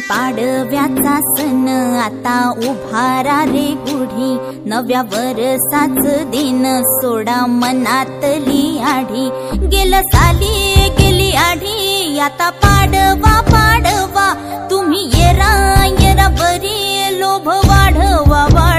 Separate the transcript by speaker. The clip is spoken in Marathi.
Speaker 1: पाडव्याचा सण आता उभारा रे गुढी, नव्या वर्षाच दिन सोडा मनातली आढी। गेलं साली गेली आढी, आता पाडवा पाडवा, तुम्ही येरा येरा बरी लोभ वाढवा।